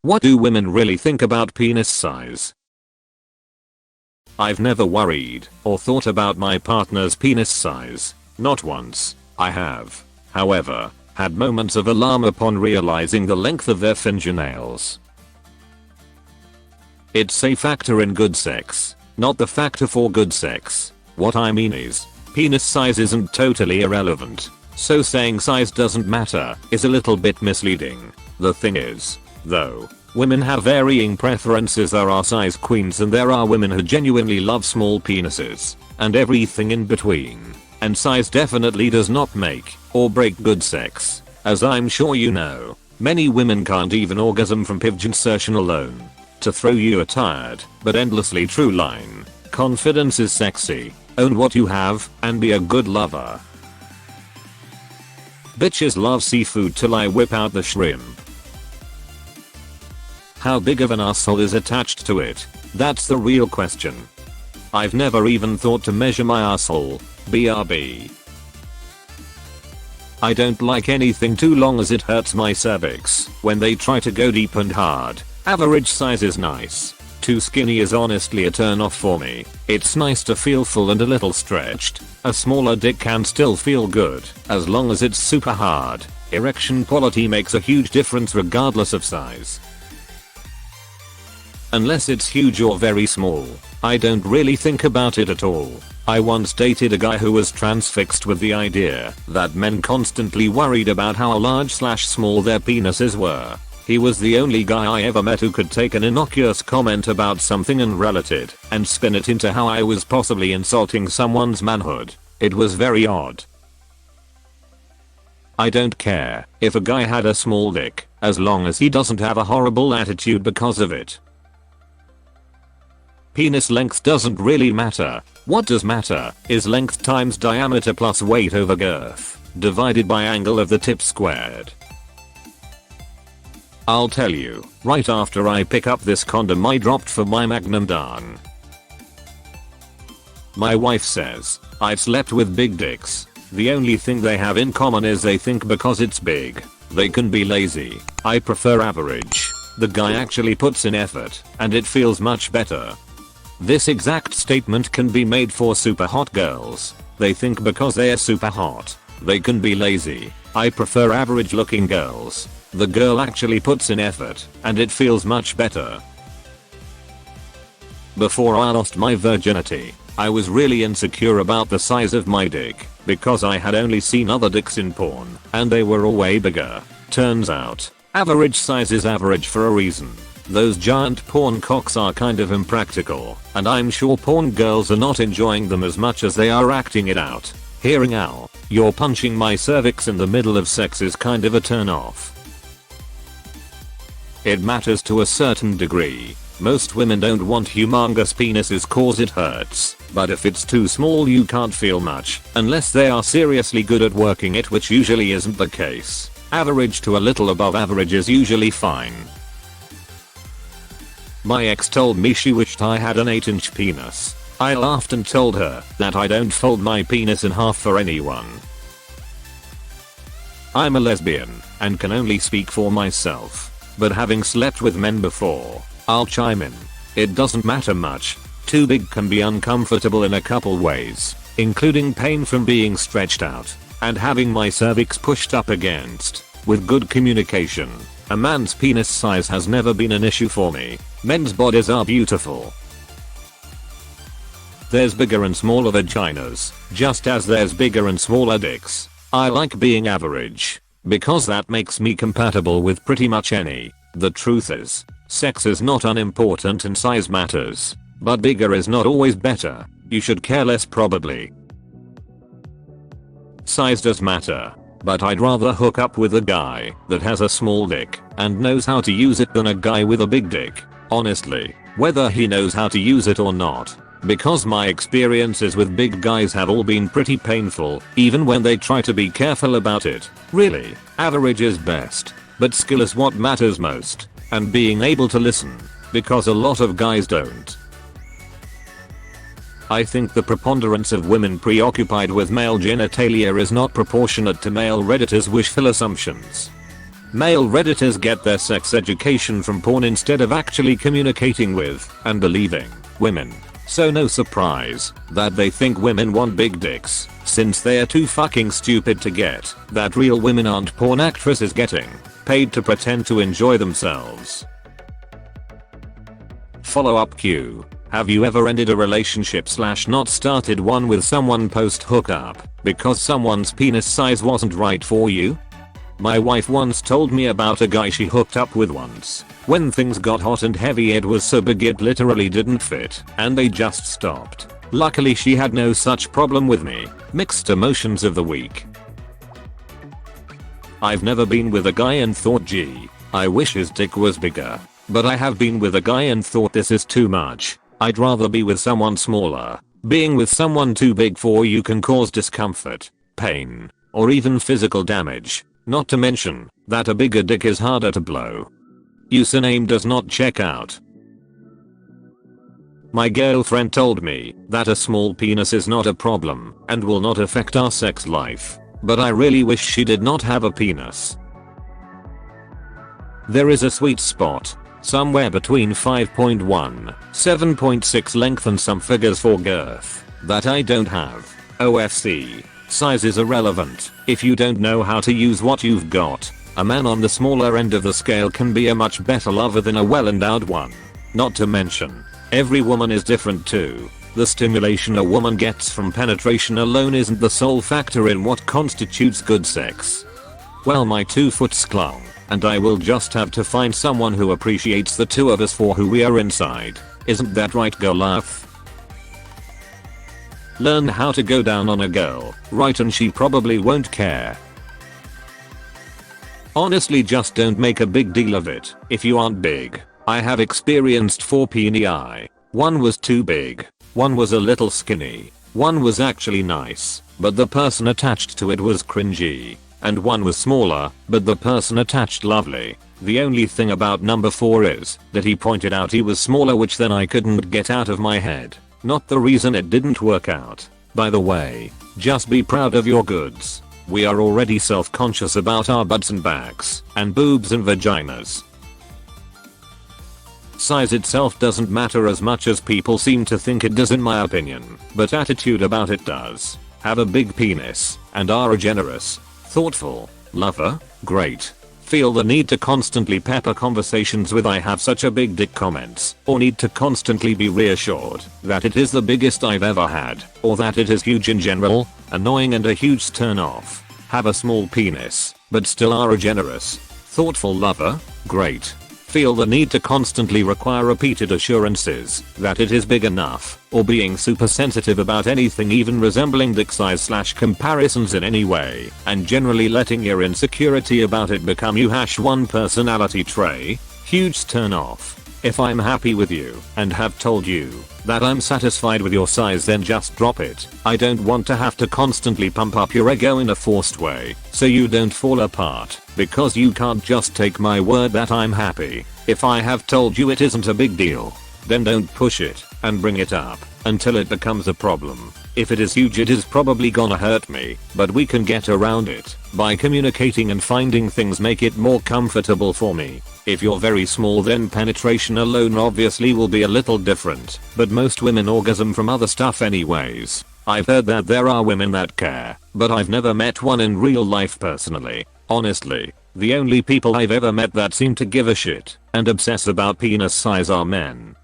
What do women really think about penis size? I've never worried or thought about my partner's penis size. Not once. I have, however, had moments of alarm upon realizing the length of their fingernails. It's a factor in good sex, not the factor for good sex. What I mean is, penis size isn't totally irrelevant, so saying size doesn't matter is a little bit misleading. The thing is, though, women have varying preferences. There are size queens and there are women who genuinely love small penises, and everything in between. And size definitely does not make or break good sex. As I'm sure you know, many women can't even orgasm from pig insertion alone. To throw you a tired but endlessly true line, confidence is sexy. Own what you have and be a good lover. Bitches love seafood till I whip out the shrimp. How big of an asshole is attached to it? That's the real question. I've never even thought to measure my asshole. BRB. I don't like anything too long as it hurts my cervix when they try to go deep and hard. Average size is nice. Too skinny is honestly a turn off for me. It's nice to feel full and a little stretched. A smaller dick can still feel good as long as it's super hard. Erection quality makes a huge difference regardless of size. Unless it's huge or very small, I don't really think about it at all. I once dated a guy who was transfixed with the idea that men constantly worried about how large/small their penises were. He was the only guy I ever met who could take an innocuous comment about something unrelated and spin it into how I was possibly insulting someone's manhood. It was very odd. I don't care if a guy had a small dick, as long as he doesn't have a horrible attitude because of it. Penis length doesn't really matter. What does matter is length times diameter plus weight over girth, divided by angle of the tip squared. I'll tell you, right after I pick up this condom I dropped for my Magnum Darn. My wife says, I've slept with big dicks. The only thing they have in common is they think because it's big, they can be lazy. I prefer average. The guy actually puts in effort, and it feels much better. This exact statement can be made for super hot girls. They think because they're super hot, they can be lazy. I prefer average looking girls. The girl actually puts in effort, and it feels much better. Before I lost my virginity, I was really insecure about the size of my dick, because I had only seen other dicks in porn, and they were all way bigger. Turns out, average size is average for a reason. Those giant porn cocks are kind of impractical, and I'm sure porn girls are not enjoying them as much as they are acting it out. Hearing "ow, you're punching my cervix in the middle of sex" is kind of a turn off. It matters to a certain degree. Most women don't want humongous penises cause it hurts, but if it's too small you can't feel much, unless they are seriously good at working it, which usually isn't the case. Average to a little above average is usually fine. My ex told me she wished I had an 8-inch penis. I laughed and told her that I don't fold my penis in half for anyone. I'm a lesbian and can only speak for myself. But having slept with men before, I'll chime in. It doesn't matter much. Too big can be uncomfortable in a couple ways, including pain from being stretched out, and having my cervix pushed up against. With good communication, a man's penis size has never been an issue for me. Men's bodies are beautiful. There's bigger and smaller vaginas, just as there's bigger and smaller dicks. I like being average, because that makes me compatible with pretty much any. The truth is, sex is not unimportant and size matters, but bigger is not always better. You should care less probably. Size does matter, but I'd rather hook up with a guy that has a small dick and knows how to use it than a guy with a big dick. Honestly, whether he knows how to use it or not. Because my experiences with big guys have all been pretty painful, even when they try to be careful about it. Really, average is best, but skill is what matters most, and being able to listen, because a lot of guys don't. I think the preponderance of women preoccupied with male genitalia is not proportionate to male redditors' wishful assumptions. Male redditors get their sex education from porn instead of actually communicating with and believing women. So no surprise that they think women want big dicks, since they are too fucking stupid to get that real women aren't porn actresses getting paid to pretend to enjoy themselves. Follow-up Q. Have you ever ended a relationship / not started one with someone post hookup because someone's penis size wasn't right for you? My wife once told me about a guy she hooked up with once. When things got hot and heavy, it was so big it literally didn't fit and they just stopped. Luckily she had no such problem with me. Mixed emotions of the week. I've never been with a guy and thought, gee, I wish his dick was bigger. But I have been with a guy and thought, this is too much. I'd rather be with someone smaller. Being with someone too big for you can cause discomfort, pain, or even physical damage. Not to mention that a bigger dick is harder to blow. Username does not check out. My girlfriend told me that a small penis is not a problem and will not affect our sex life. But I really wish she did not have a penis. There is a sweet spot somewhere between 5.1, 7.6 length and some figures for girth that I don't have. OFC. Size is irrelevant if you don't know how to use what you've got. A man on the smaller end of the scale can be a much better lover than a well-endowed one. Not to mention, every woman is different too. The stimulation a woman gets from penetration alone isn't the sole factor in what constitutes good sex. Well, my 2 foot's clung, and I will just have to find someone who appreciates the two of us for who we are inside. Isn't that right, girl? Laugh. Learn how to go down on a girl, right, and she probably won't care. Honestly, just don't make a big deal of it if you aren't big. I have experienced 4 penii. One was too big, one was a little skinny, one was actually nice, but the person attached to it was cringy, and one was smaller, but the person attached lovely. The only thing about number 4 is that he pointed out he was smaller, which then I couldn't get out of my head. Not the reason it didn't work out. By the way, just be proud of your goods. We are already self-conscious about our butts and backs, and boobs and vaginas. Size itself doesn't matter as much as people seem to think it does, in my opinion, but attitude about it does. Have a big penis, and are a generous, thoughtful lover? Great. Feel the need to constantly pepper conversations with "I have such a big dick" comments, or need to constantly be reassured that it is the biggest I've ever had, or that it is huge in general? Annoying and a huge turn off. Have a small penis, but still are a generous, thoughtful lover? Great. Feel the need to constantly require repeated assurances that it is big enough, or being super sensitive about anything even resembling dick size / comparisons in any way, and generally letting your insecurity about it become you / one personality trait? Huge turn off. If I'm happy with you and have told you that I'm satisfied with your size, then just drop it. I don't want to have to constantly pump up your ego in a forced way so you don't fall apart, because you can't just take my word that I'm happy. If I have told you it isn't a big deal, then don't push it and bring it up until it becomes a problem. If it is huge, it is probably gonna hurt me, but we can get around it by communicating and finding things make it more comfortable for me. If you're very small, then penetration alone obviously will be a little different, but most women orgasm from other stuff anyways. I've heard that there are women that care, but I've never met one in real life personally. Honestly, the only people I've ever met that seem to give a shit and obsess about penis size are men.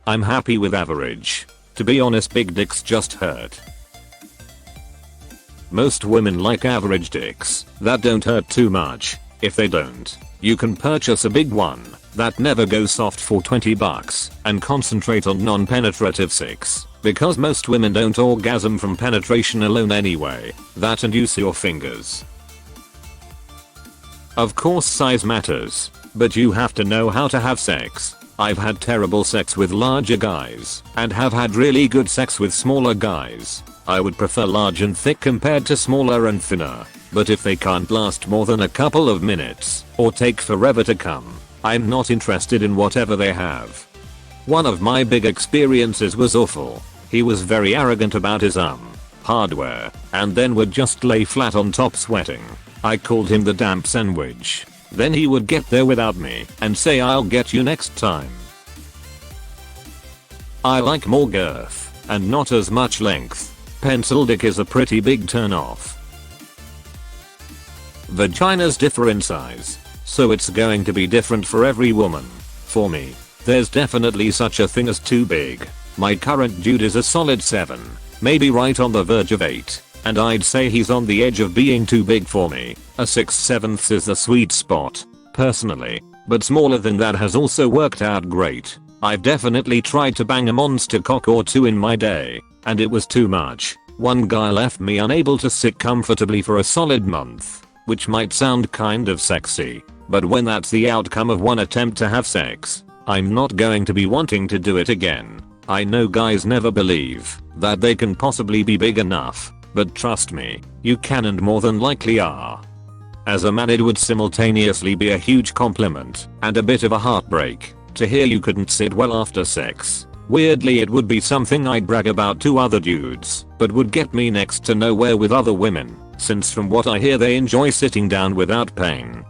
I'm happy with average. To be honest, big dicks just hurt. Most women like average dicks that don't hurt too much. If they don't, you can purchase a big one that never goes soft for $20 and concentrate on non-penetrative sex, because most women don't orgasm from penetration alone anyway. That and use your fingers. Of course size matters, but you have to know how to have sex. I've had terrible sex with larger guys and have had really good sex with smaller guys. I would prefer large and thick compared to smaller and thinner, but if they can't last more than a couple of minutes or take forever to come, I'm not interested in whatever they have. One of my big experiences was awful. He was very arrogant about his hardware, and then would just lay flat on top sweating. I called him the damp sandwich. Then he would get there without me and say I'll get you next time. I like more girth and not as much length. Pencil dick is a pretty big turn off. Vaginas differ in size, so it's going to be different for every woman. For me, there's definitely such a thing as too big. My current dude is a solid 7, maybe right on the verge of 8, and I'd say he's on the edge of being too big for me. A 6/7 is the sweet spot, personally, but smaller than that has also worked out great. I've definitely tried to bang a monster cock or two in my day, and it was too much. One guy left me unable to sit comfortably for a solid month, which might sound kind of sexy, but when that's the outcome of one attempt to have sex, I'm not going to be wanting to do it again. I know guys never believe that they can possibly be big enough, but trust me, you can and more than likely are. As a man, it would simultaneously be a huge compliment and a bit of a heartbreak to hear you couldn't sit well after sex. Weirdly, it would be something I'd brag about to other dudes, but would get me next to nowhere with other women, since from what I hear they enjoy sitting down without pain.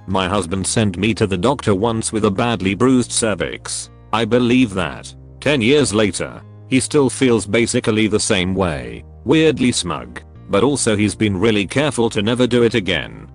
My husband sent me to the doctor once with a badly bruised cervix. I believe that 10 years later, he still feels basically the same way, weirdly smug, but also he's been really careful to never do it again.